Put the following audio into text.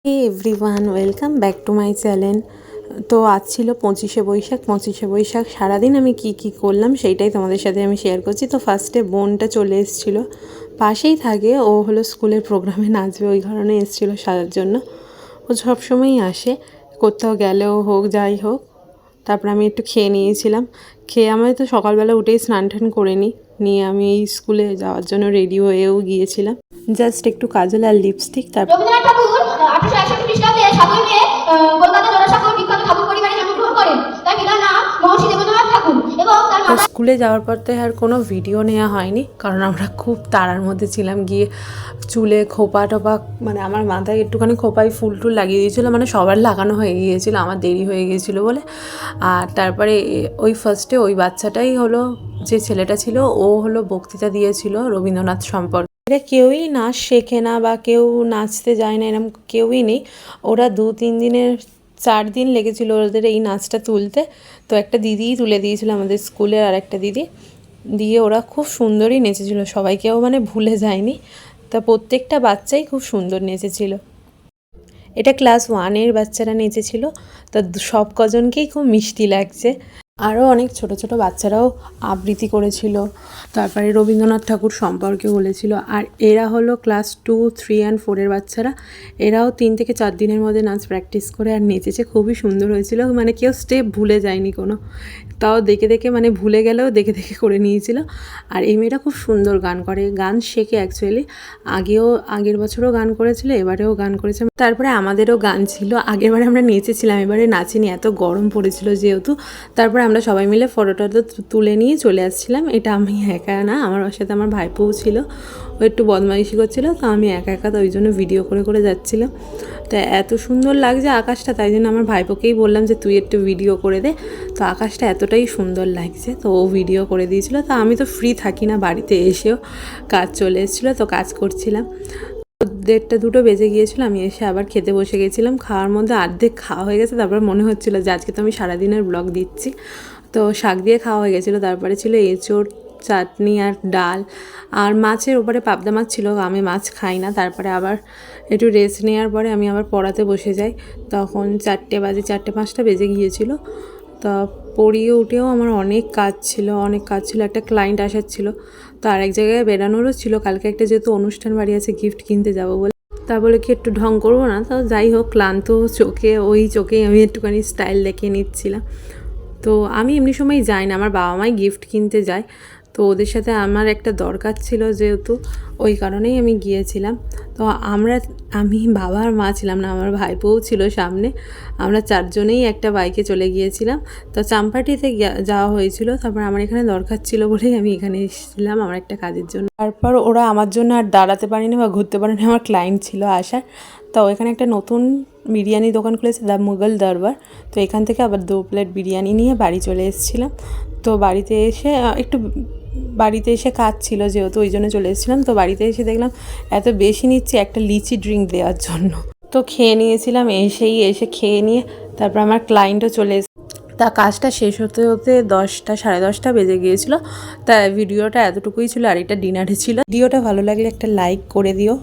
Hey everyone, welcome back to my channel. তো আজ ছিল 25শে বৈশাখ। 25শে বৈশাখ সারাদিন আমি কি করলাম সেইটাই তোমাদের সাথে আমি শেয়ার করছি। তো ফার্স্টে বোনটা চলে এসেছিলো, পাশেই থাকে, ও হলো স্কুলের প্রোগ্রামে নাচবে, ওই কারণে এসেছিলো সারার জন্য। ও সবসময়ই আসে, কোথাও গেলেও হোক যাই হোক। তারপর আমি একটু খেয়ে নিয়েছিলাম। খেয়ে আমি তো সকালবেলা উঠেই স্নান টান করে নিয়ে আমি এই স্কুলে যাওয়ার জন্য রেডি হয়েও গিয়েছিলাম। জাস্ট একটু কাজল আর লিপস্টিক। তারপর রবীন্দ্রনাথ ঠাকুর 1861 খ্রিস্টাব্দে 7 মে কলকাতা জোড়াসাঁকোর বিখ্যাত ঠাকুর পরিবারে জন্মগ্রহণ করেন। তার পিতার নাম মহর্ষি দেবেন্দ্রনাথ ঠাকুর এবং তার মাতা। স্কুলে যাওয়ার পর তো আর কোনো ভিডিও নেওয়া হয়নি, কারণ আমরা খুব তাড়ার মধ্যে ছিলাম। গিয়ে চুলে খোপা টোপা, মানে আমার মাথায় একটুখানি খোপায় ফুল টুল লাগিয়ে দিয়েছিলো, মানে সবার লাগানো হয়ে গিয়েছিলো, আমার দেরি হয়ে গিয়েছিলো বলে। আর তারপরে ওই ফার্স্টে ওই বাচ্চাটাই হলো, যে ছেলেটা ছিল ও হলো বক্তৃতা দিয়েছিল রবীন্দ্রনাথ সম্পর্কে। এরা কেউই নাচ শেখে না বা কেউ নাচতে যায় না, এরকম কেউই নেই। ওরা 2-3 দিনের 4 দিন লেগেছিল ওদের এই নাচটা তুলতে। তো একটা দিদিই তুলে দিয়েছিল, আমাদের স্কুলের আর একটা দিদি দিয়ে। ওরা খুব সুন্দরই নেচেছিল, সবাইকেও মানে ভুলে যায়নি। তা প্রত্যেকটা বাচ্চাই খুব সুন্দর নেচেছিল। এটা ক্লাস 1-এর বাচ্চারা নেচেছিল। তা সব কজনকেই খুব মিষ্টি লাগছে। আরও অনেক ছোট ছোট বাচ্চারাও আবৃত্তি করেছিল, তারপরে রবীন্দ্রনাথ ঠাকুর সম্পর্কে বলেছিল। আর এরা হলো ক্লাস 2, 3 and 4-এর বাচ্চারা। এরাও 3 থেকে 4 দিনের মধ্যে নাচ প্র্যাকটিস করে আর নেচেছে, খুবই সুন্দর হয়েছিল। মানে কেউ স্টেপ ভুলে যায়নি কোনো, তাও দেখে দেখে, মানে ভুলে গেলেও দেখে দেখে করে নিয়েছিল। আর এই মেয়েটা খুব সুন্দর গান করে, গান শেখে অ্যাকচুয়ালি। আগের বছরও গান করেছিল, এবারেও গান করেছে। তারপরে আমাদেরও গান ছিল, আগেরবারে আমরা নেচেছিলাম, এবারে নাচিনি, এত গরম পড়েছিল যেহেতু। তারপরে আমরা সবাই মিলে ফটোটা তুলে নিয়ে চলে আসছিলাম। এটা আমি একা না, আমার সাথে আমার ভাইপোও ছিল। ও একটু বদমাইশি করছিলো, তো আমি একা একা, তো ওই জন্য ভিডিও করে করে যাচ্ছিলাম। তো এত সুন্দর লাগছে আকাশটা, তাই জন্য আমার ভাইপোকেই বললাম যে তুই একটু ভিডিও করে দে। তো আকাশটা এতটাই সুন্দর লাগছে, তো ও ভিডিও করে দিয়েছিলো। তো আমি তো ফ্রি থাকি না, বাড়িতে এসেও কাজ চলে এসেছিলো, তো কাজ করছিলাম। 1:30-2 বেজে গিয়েছিলো। আমি এসে আবার খেতে বসে গেছিলাম। খাওয়ার মধ্যে অর্ধেক খাওয়া হয়ে গেছে। তারপর মনে হচ্ছিলো যে আজকে তো আমি সারাদিনের ব্লগ দিচ্ছি। তো শাক দিয়ে খাওয়া হয়ে গেছিলো। তারপরে ছিল এঁচোড়, চাটনি আর ডাল, আর মাছের ওপরে পাবদা মাছ ছিল। আমি মাছ খাই না। তারপরে আবার একটু রেস্ট নেওয়ার পরে আমি আবার পড়াতে বসে যাই। তখন 4:05 বেজে গিয়েছিলো। তা পড়িয়ে উঠেও আমার অনেক কাজ ছিল। একটা ক্লায়েন্ট আসার ছিল, তো আরেক জায়গায় বেরানোরও ছিল। কালকে একটা যেহেতু অনুষ্ঠান বাড়ি আছে, গিফট কিনতে যাবো বলে, তা বলে কি একটু ঢং করবো না? তাও যাই হোক, ক্লান্ত চোখেই আমি একটুখানি স্টাইল দেখিয়ে নিচ্ছিলাম। তো আমি এমনি সময় যাই না, আমার বাবা মাই গিফট কিনতে যায়। তো ওদের সাথে আমার একটা দরকার ছিল যেহেতু, ওই কারণেই আমি গিয়েছিলাম। তো আমি বাবা আর মা ছিলাম না, আমার ভাইপোও ছিল সামনে। আমরা 4 জনেই একটা বাইকে চলে গিয়েছিলাম। তো চাম্পাটিতে যাওয়া হয়েছিল। তারপর আমার এখানে দরকার ছিল বলেই আমি এখানে এসেছিলাম আমার একটা কাজের জন্য। তারপর ওরা আমার জন্য আর দাঁড়াতে পারেনি বা ঘুরতে পারেনি, আমার ক্লায়েন্ট ছিল আসার। তো এখানে একটা নতুন বিরিয়ানি দোকান খুলেছে, দ্য মুঘল দরবার। তো এখান থেকে আবার 2 প্লেট বিরিয়ানি নিয়ে বাড়ি চলে এসেছিলাম। তো বাড়িতে এসে কাজ ছিল যেহেতু, ওই জন্য চলে এসেছিলাম। তো বাড়িতে এসে দেখলাম এত বেশি নিচ্ছি একটা লিচি ড্রিঙ্ক দেওয়ার জন্য। তো খেয়ে নিয়েছিলাম। এসে খেয়ে নিয়ে তারপর আমার ক্লায়েন্টও চলে এসে, তা কাজটা শেষ হতে হতে 10টা 10:30 বেজে গিয়েছিলো। তা ভিডিওটা এতটুকুই ছিল, আর এটা ডিনারে ছিল। ভিডিওটা ভালো লাগলে একটা লাইক করে দিও।